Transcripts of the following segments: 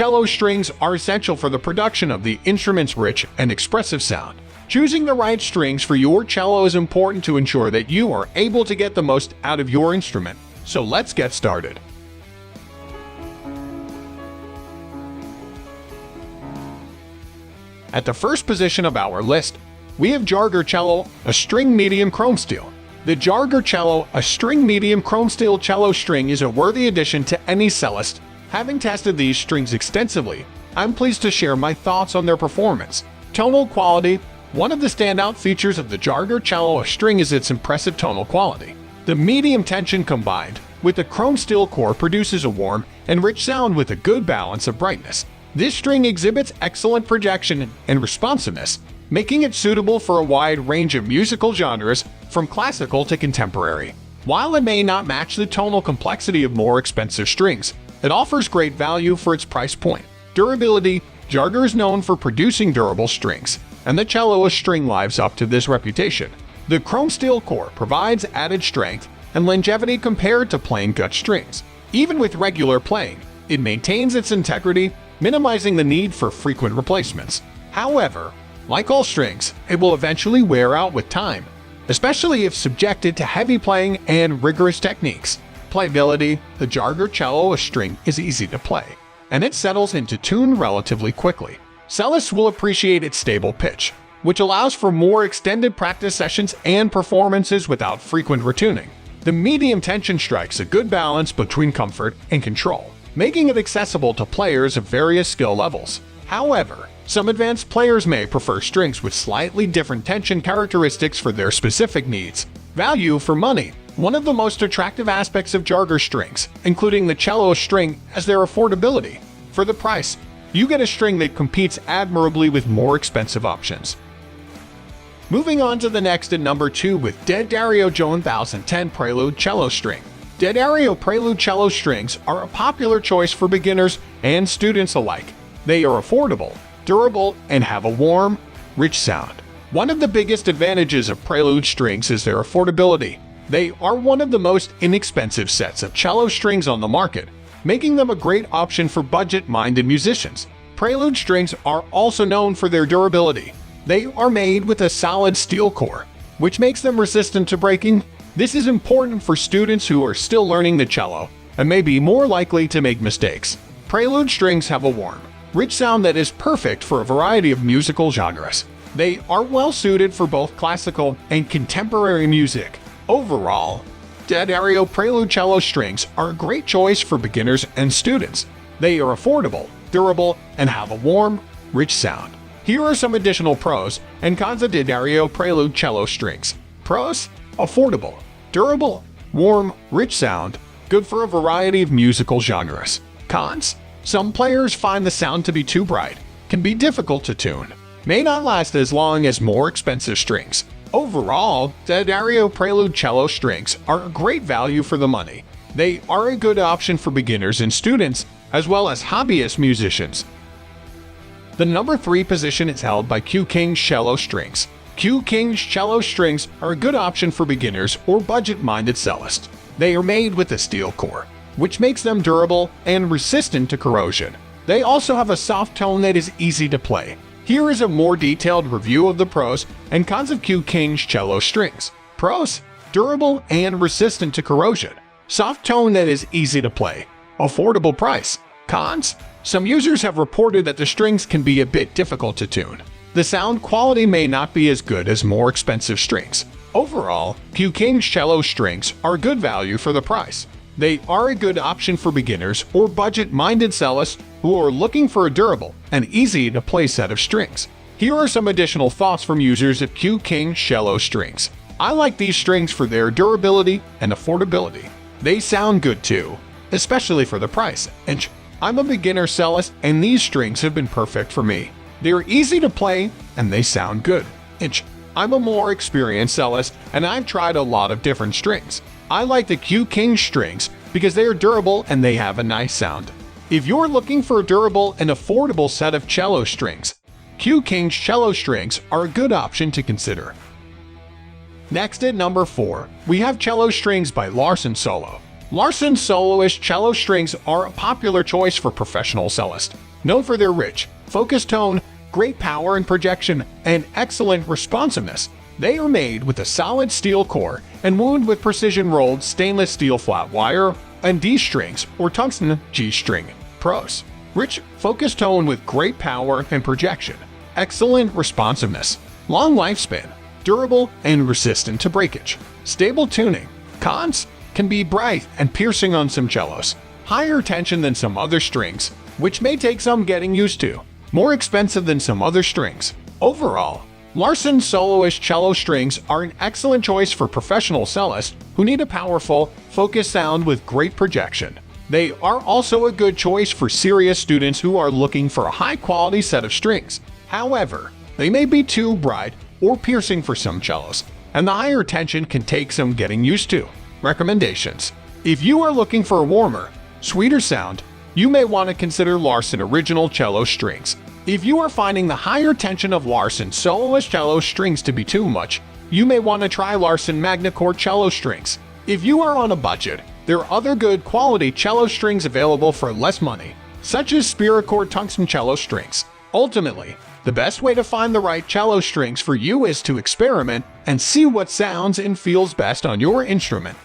cello strings are essential for the production of the instrument's rich and expressive sound. Choosing the right strings for your cello is important to ensure that you are able to get the most out of your instrument. So let's get started. At the first position of our list, we have Jarger cello, a string medium Chromesteel. The Jarger cello, a string medium Chromesteel cello string, is a worthy addition to any cellist. Having tested these strings extensively, I'm pleased to share my thoughts on their performance. Tonal quality. One of the standout features of the Jarger cello string is its impressive tonal quality. The medium tension combined with the Chromesteel core produces a warm and rich sound with a good balance of brightness. This string exhibits excellent projection and responsiveness, making it suitable for a wide range of musical genres, from classical to contemporary. While it may not match the tonal complexity of more expensive strings, it offers great value for its price point. Durability. Jarger is known for producing durable strings, and the cello string lives up to this reputation. The Chromesteel core provides added strength and longevity compared to plain gut strings. Even with regular playing, it maintains its integrity, minimizing the need for frequent replacements. However, like all strings, it will eventually wear out with time, especially if subjected to heavy playing and rigorous techniques. Playability. The Jarger cello string is easy to play, and it settles into tune relatively quickly. Cellists will appreciate its stable pitch, which allows for more extended practice sessions and performances without frequent retuning. The medium tension strikes a good balance between comfort and control, making it accessible to players of various skill levels. However, some advanced players may prefer strings with slightly different tension characteristics for their specific needs. Value for money. One of the most attractive aspects of Jarger strings, including the cello string, is their affordability. For the price, you get a string that competes admirably with more expensive options. Moving on to the next at number 2 with DAddario 1010 Prelude cello string. DAddario Prelude cello strings are a popular choice for beginners and students alike. They are affordable, durable, and have a warm, rich sound. One of the biggest advantages of Prelude strings is their affordability. They are one of the most inexpensive sets of cello strings on the market, making them a great option for budget-minded musicians. Prelude strings are also known for their durability. They are made with a solid steel core, which makes them resistant to breaking. This is important for students who are still learning the cello and may be more likely to make mistakes. Prelude strings have a warm, rich sound that is perfect for a variety of musical genres. They are well suited for both classical and contemporary music. Overall, DAddario Prelude cello strings are a great choice for beginners and students. They are affordable, durable, and have a warm, rich sound. Here are some additional pros and cons of DAddario Prelude cello strings. Pros: affordable, durable, warm, rich sound, good for a variety of musical genres. Cons: some players find the sound to be too bright, can be difficult to tune, may not last as long as more expensive strings. Overall, DAddario Prelude cello strings are a great value for the money. They are a good option for beginners and students, as well as hobbyist musicians. The number 3 position is held by QKing cello strings. QKing cello strings are a good option for beginners or budget-minded cellists. They are made with a steel core, which makes them durable and resistant to corrosion. They also have a soft tone that is easy to play. Here is a more detailed review of the pros and cons of QKing cello strings. Pros: durable and resistant to corrosion. Soft tone that is easy to play. Affordable price. Cons: some users have reported that the strings can be a bit difficult to tune. The sound quality may not be as good as more expensive strings. Overall, QKing cello strings are good value for the price. They are a good option for beginners or budget-minded cellists who are looking for a durable and easy-to-play set of strings. Here are some additional thoughts from users of QKing cello strings. I like these strings for their durability and affordability. They sound good too, especially for the price. And I'm a beginner cellist, and these strings have been perfect for me. They're easy to play, and they sound good. And I'm a more experienced cellist, and I've tried a lot of different strings. I like the QKing strings because they are durable and they have a nice sound. If you're looking for a durable and affordable set of cello strings, QKing cello strings are a good option to consider. Next at number 4, we have cello strings by Larsen Solo. Larsen soloist cello strings are a popular choice for professional cellists. Known for their rich, focused tone, great power and projection, and excellent responsiveness, they are made with a solid steel core and wound with precision-rolled stainless steel flat wire and D strings or tungsten G string. Pros: rich, focused tone with great power and projection, excellent responsiveness, long lifespan, durable and resistant to breakage, stable tuning. Cons: can be bright and piercing on some cellos, higher tension than some other strings, which may take some getting used to, more expensive than some other strings. Overall, Larsen soloist cello strings are an excellent choice for professional cellists who need a powerful, focused sound with great projection. They are also a good choice for serious students who are looking for a high-quality set of strings. However, they may be too bright or piercing for some cellos, and the higher tension can take some getting used to. Recommendations: if you are looking for a warmer, sweeter sound, you may want to consider Larsen original cello strings. If you are finding the higher tension of Larsen soloist cello strings to be too much, you may want to try Larsen Magnacore cello strings. If you are on a budget, there are other good quality cello strings available for less money, such as Spiracore tungsten cello strings. Ultimately, the best way to find the right cello strings for you is to experiment and see what sounds and feels best on your instrument.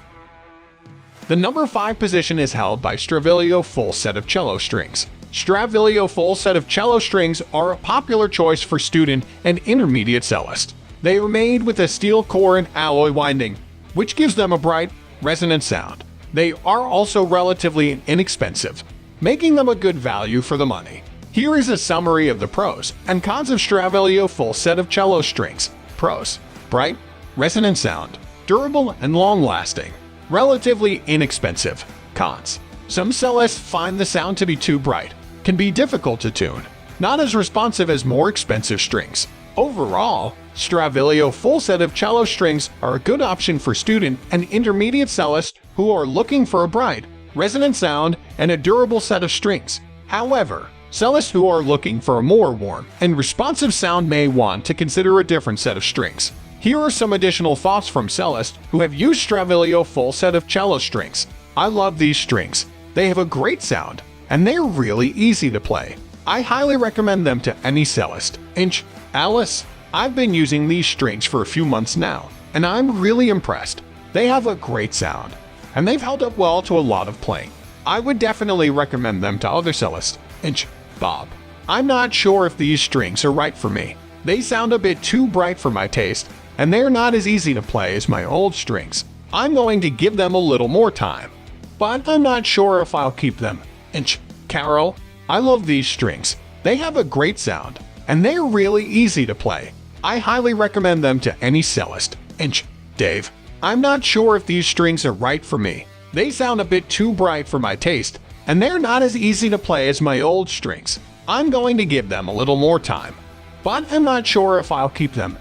The number 5 position is held by Stravilio full set of cello strings. Stravilio full set of cello strings are a popular choice for student and intermediate cellists. They are made with a steel core and alloy winding, which gives them a bright, resonant sound. They are also relatively inexpensive, making them a good value for the money. Here is a summary of the pros and cons of Stravilio full set of cello strings. Pros: bright, resonant sound, durable and long-lasting, relatively inexpensive. Cons: some cellists find the sound to be too bright, can be difficult to tune, not as responsive as more expensive strings. Overall, Stravilio full set of cello strings are a good option for student and intermediate cellists who are looking for a bright, resonant sound and a durable set of strings. However, cellists who are looking for a more warm and responsive sound may want to consider a different set of strings. Here are some additional thoughts from cellists who have used Stravilio full set of cello strings. I love these strings. They have a great sound, and they're really easy to play. I highly recommend them to any cellist. Alice: I've been using these strings for a few months now, and I'm really impressed. They have a great sound, and they've held up well to a lot of playing. I would definitely recommend them to other cellists. Bob: I'm not sure if these strings are right for me. They sound a bit too bright for my taste, and they're not as easy to play as my old strings. I'm going to give them a little more time, but I'm not sure if I'll keep them. Carol: I love these strings. They have a great sound, and they're really easy to play. I highly recommend them to any cellist. Dave: I'm not sure if these strings are right for me. They sound a bit too bright for my taste, and they're not as easy to play as my old strings. I'm going to give them a little more time, but I'm not sure if I'll keep them.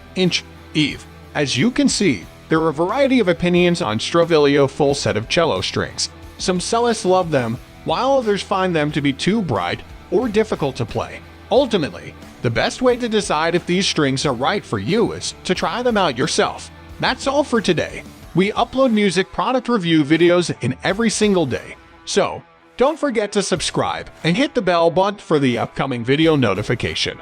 Eve: as you can see, there are a variety of opinions on Stravilio full set of cello strings. Some cellists love them, while others find them to be too bright or difficult to play. Ultimately, the best way to decide if these strings are right for you is to try them out yourself. That's all for today. We upload music product review videos in every single day, so don't forget to subscribe and hit the bell button for the upcoming video notification.